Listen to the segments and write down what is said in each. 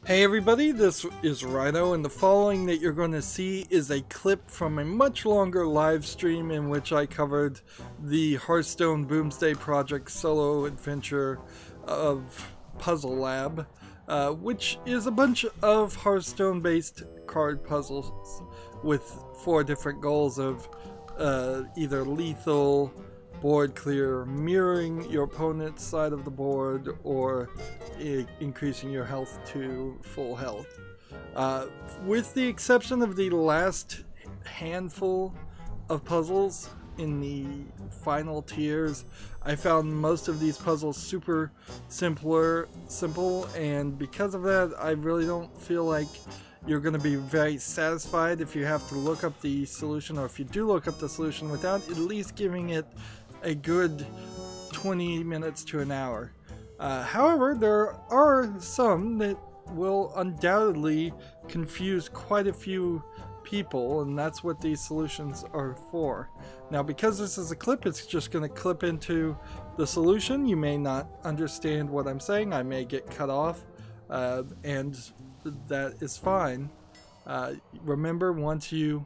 Hey everybody, this is Rydo, and the following that you're going to see is a clip from a much longer live stream in which I covered the Hearthstone Boomsday Project solo adventure of Puzzle Lab, which is a bunch of Hearthstone based card puzzles with 4 different goals of either lethal, board clear, mirroring your opponent's side of the board, or increasing your health to full health. With the exception of the last handful of puzzles in the final tiers, I found most of these puzzles super simple, and because of that, I really don't feel like you're going to be very satisfied if you have to look up the solution, or if you do look up the solution without at least giving it a good 20 minutes to an hour. However, there are some that will undoubtedly confuse quite a few people, and that's what these solutions are for. Now, because this is a clip, it's just going to clip into the solution. You may not understand what I'm saying. I may get cut off, and that is fine. Remember, once you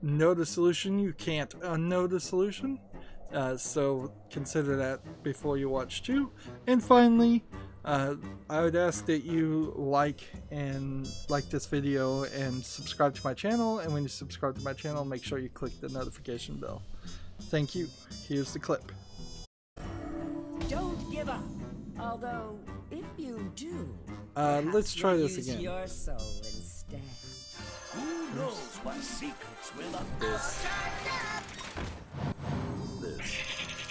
know the solution, you can't unknow the solution. So consider that before you watch too. And finally, I would ask that you like this video and subscribe to my channel. And when you subscribe to my channel, make sure you click the notification bell. Thank you. Here's the clip. Don't give up. Although, if you do, let's try this use again. your soul instead. Who knows what secrets will uncover?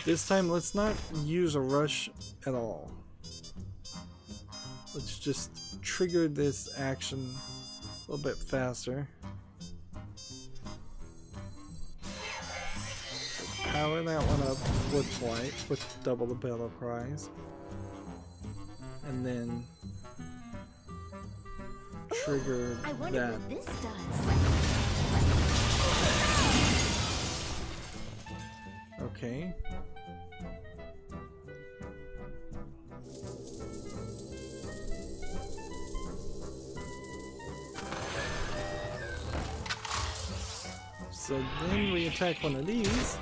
This time, let's not use a rush at all. Let's just trigger this action a little bit faster. Power that one up with double the battle prize. And then trigger I wonder that. what this does. Okay. So then we attack one of these.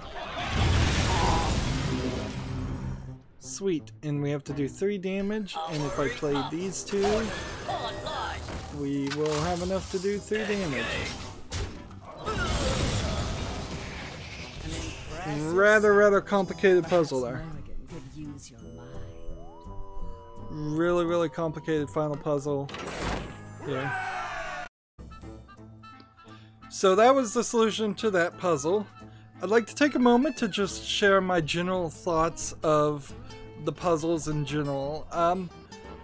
Sweet, and we have to do 3 damage, and if I play these 2, we will have enough to do 3 damage. Rather complicated puzzle there. Really complicated final puzzle. Yeah. So that was the solution to that puzzle. I'd like to take a moment to just share my general thoughts of the puzzles in general.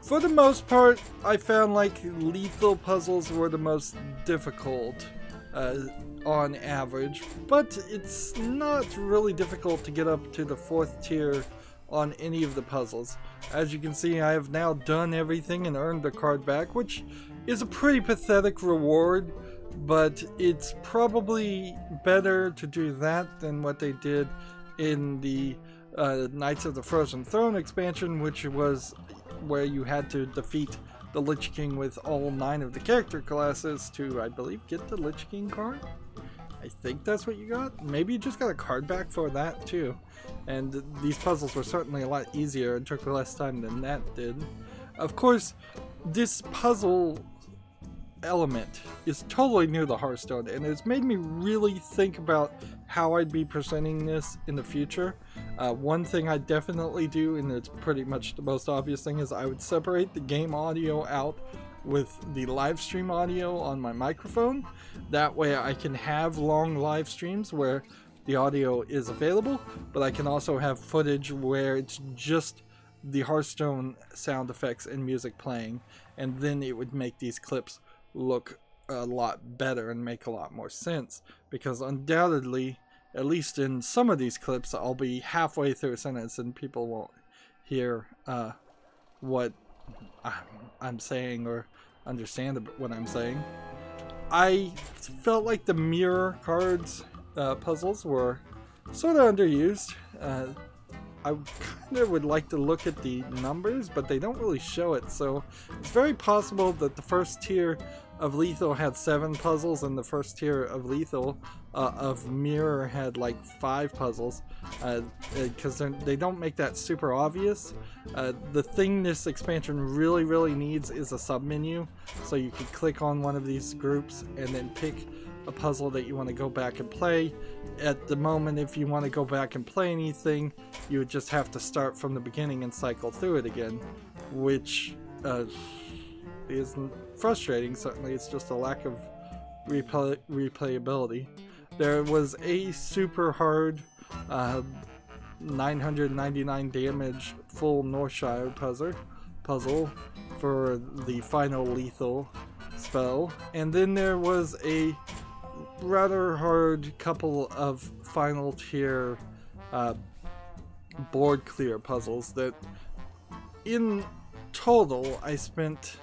For the most part, I found like lethal puzzles were the most difficult on average, but it's not really difficult to get up to the 4th tier on any of the puzzles. As you can see, I have now done everything and earned the card back, which is a pretty pathetic reward, but it's probably better to do that than what they did in the Knights of the Frozen Throne expansion, which was where you had to defeat the Lich King with all 9 of the character classes to, I believe, get the Lich King card. I think that's what you got. Maybe you just got a card back for that too. And these puzzles were certainly a lot easier and took less time than that did. Of course, this puzzle element is totally new to Hearthstone, and it's made me really think about how I'd be presenting this in the future. One thing I definitely do, and it's pretty much the most obvious thing, is I would separate the game audio out with the live stream audio on my microphone. That way I can have long live streams where the audio is available, but I can also have footage where it's just the Hearthstone sound effects and music playing, and then it would make these clips look a lot better and make a lot more sense, because undoubtedly, at least in some of these clips, I'll be halfway through a sentence and people won't hear what I'm saying or understand what I'm saying. I felt like the mirror cards puzzles were sort of underused. I kind of would like to look at the numbers, but they don't really show it, so it's very possible that the first tier of Lethal had 7 puzzles and the first tier of Lethal of Mirror had like 5 puzzles, because they don't make that super obvious. The thing this expansion really needs is a submenu, so you can click on one of these groups and then pick a puzzle that you want to go back and play. At the moment, if you want to go back and play anything, you would just have to start from the beginning and cycle through it again, which is frustrating. Certainly, it's just a lack of replayability. There was a super hard 999 damage full Northshire puzzle for the final Lethal spell, and then there was a rather hard couple of final tier board clear puzzles that in total I spent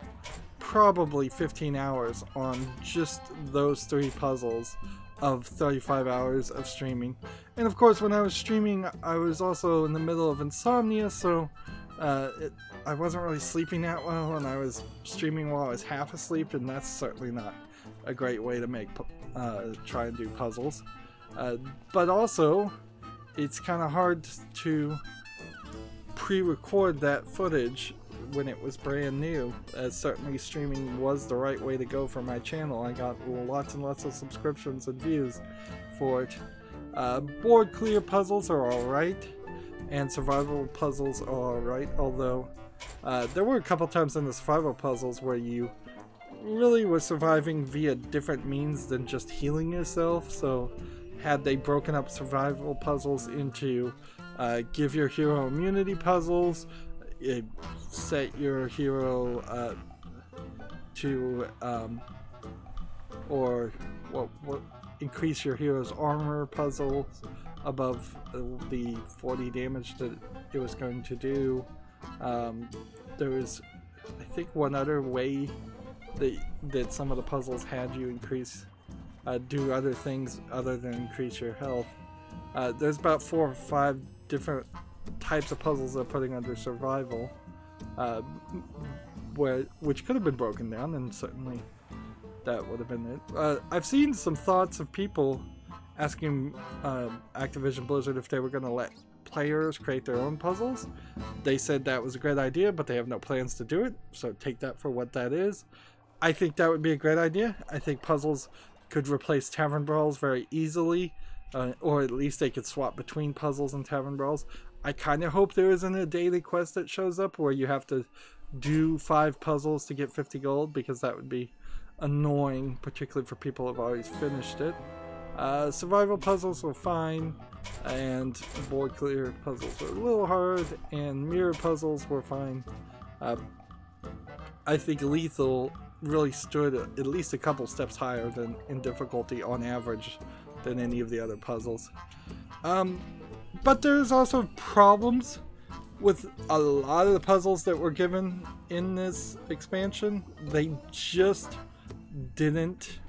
probably 15 hours on just those 3 puzzles of 35 hours of streaming. And of course, when I was streaming, I was also in the middle of insomnia, so I wasn't really sleeping that well, and I was streaming while I was half asleep, and that's certainly not a great way to try and do puzzles. But also, it's kind of hard to pre-record that footage when it was brand new, as certainly streaming was the right way to go for my channel. I got lots and lots of subscriptions and views for it. Board clear puzzles are alright, and survival puzzles are alright, although there were a couple times in the survival puzzles where you really were surviving via different means than just healing yourself. So had they broken up survival puzzles into give your hero immunity puzzles, set your hero to or what increase your hero's armor puzzle above the 40 damage that it was going to do. There was, I think, one other way that some of the puzzles had you do other things other than increase your health. There's about 4 or 5 different types of puzzles they're putting under survival, which could have been broken down, and certainly that would have been it. I've seen some thoughts of people asking Activision Blizzard if they were going to let players create their own puzzles. They said that was a great idea, but they have no plans to do it, so take that for what that is. I think that would be a great idea. I think puzzles could replace tavern brawls very easily, or at least they could swap between puzzles and tavern brawls. I kind of hope there isn't a daily quest that shows up where you have to do 5 puzzles to get 50 gold, because that would be annoying, particularly for people who have already finished it. Survival puzzles were fine, and board clear puzzles were a little hard, and mirror puzzles were fine. I think Lethal really stood at least a couple steps higher than in difficulty on average than any of the other puzzles. But there's also problems with a lot of the puzzles that were given in this expansion. They just didn't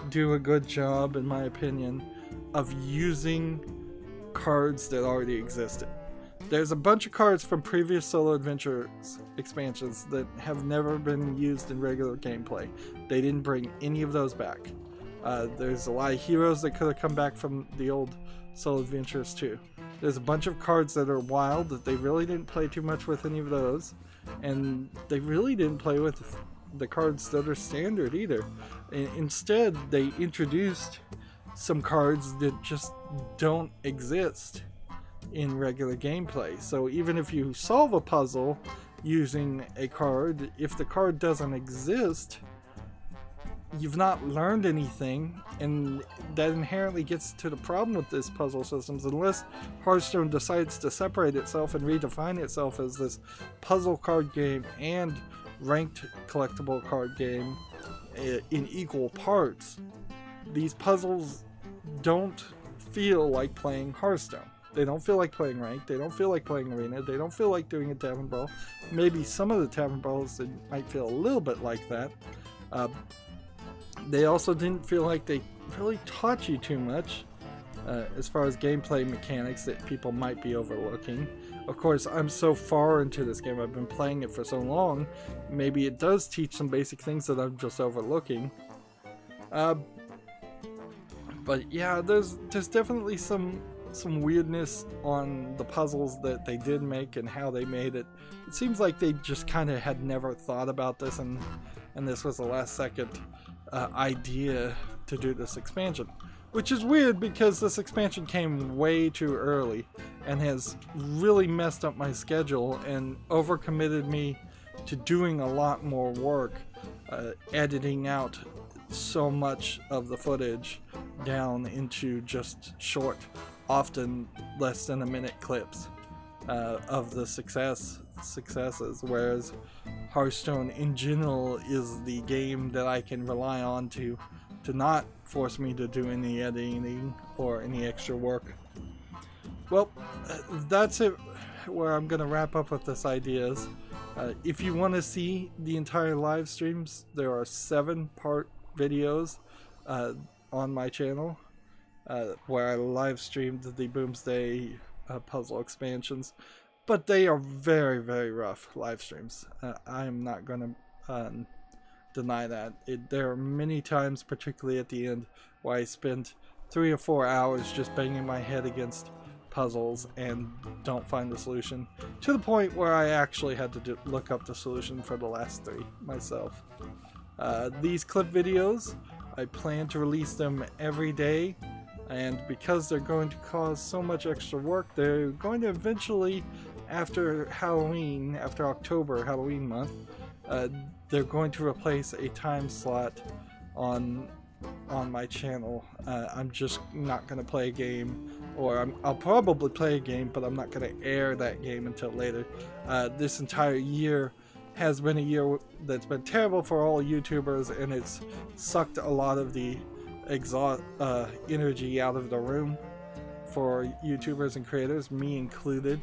do a good job, in my opinion, of using cards that already existed. There's a bunch of cards from previous Solo Adventures expansions that have never been used in regular gameplay. They didn't bring any of those back. There's a lot of heroes that could have come back from the old Solo Adventures too. There's a bunch of cards that are wild that they really didn't play too much with any of those, and they really didn't play with the cards that are standard either. Instead, they introduced some cards that just don't exist in regular gameplay. So even if you solve a puzzle using a card, if the card doesn't exist, you've not learned anything, and that inherently gets to the problem with this puzzle systems. Unless Hearthstone decides to separate itself and redefine itself as this puzzle card game and ranked collectible card game in equal parts, these puzzles don't feel like playing Hearthstone. They don't feel like playing ranked, they don't feel like playing arena, they don't feel like doing a tavern brawl. Maybe some of the tavern brawls might feel a little bit like that. They also didn't feel like they really taught you too much as far as gameplay mechanics that people might be overlooking. Of course, I'm so far into this game, I've been playing it for so long, maybe it does teach some basic things that I'm just overlooking. But yeah, there's definitely some weirdness on the puzzles that they did make and how they made it. It seems like they just kind of had never thought about this, and this was the last second idea to do this expansion. Which is weird because this expansion came way too early and has really messed up my schedule and overcommitted me to doing a lot more work, editing out so much of the footage down into just short, often less than a minute clips of the successes, whereas Hearthstone in general is the game that I can rely on to not force me to do any editing or any extra work. Well, that's it where I'm gonna wrap up with this ideas. If you want to see the entire live streams, there are 7-part videos on my channel where I live streamed the Boomsday puzzle expansions, but they are very, very rough live streams. I am not gonna deny that. There are many times, particularly at the end, where I spend 3 or 4 hours just banging my head against puzzles and don't find the solution, to the point where I actually had to look up the solution for the last 3 myself. These clip videos, I plan to release them every day, and because they're going to cause so much extra work, they're going to eventually, after Halloween, after October, Halloween month, they're going to replace a time slot on my channel. I'm just not going to play a game, or I'll probably play a game, but I'm not going to air that game until later. This entire year has been a year that's been terrible for all YouTubers, and it's sucked a lot of the energy out of the room for YouTubers and creators, me included.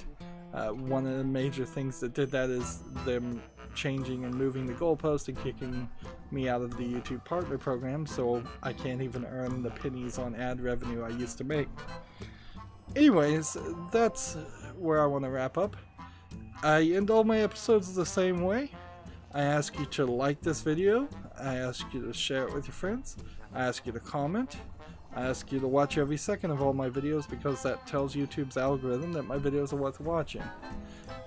One of the major things that did that is them changing and moving the goalpost and kicking me out of the YouTube partner program, so I can't even earn the pennies on ad revenue I used to make. Anyways, that's where I want to wrap up. I end all my episodes the same way. I ask you to like this video, I ask you to share it with your friends, I ask you to comment, I ask you to watch every second of all my videos, because that tells YouTube's algorithm that my videos are worth watching.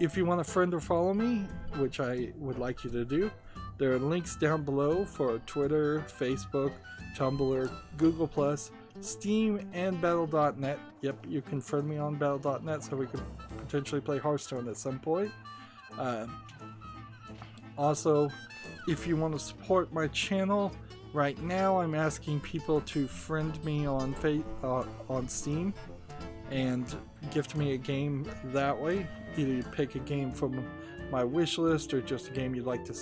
If you want to friend or follow me, which I would like you to do, there are links down below for Twitter, Facebook, Tumblr, Google+, Steam, and Battle.net. Yep, you can friend me on Battle.net so we could potentially play Hearthstone at some point. Also, if you want to support my channel, right now I'm asking people to friend me on Steam and gift me a game that way. Either you pick a game from my wish list or just a game you'd like to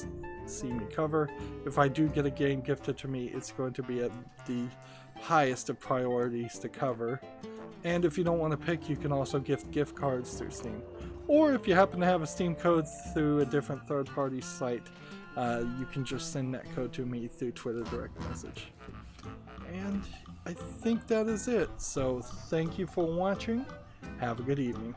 see me cover. If I do get a game gifted to me, it's going to be at the highest of priorities to cover. And if you don't want to pick, you can also gift gift cards through Steam. Or if you happen to have a Steam code through a different third-party site, you can just send that code to me through Twitter direct message. And I think that is it. So thank you for watching. Have a good evening.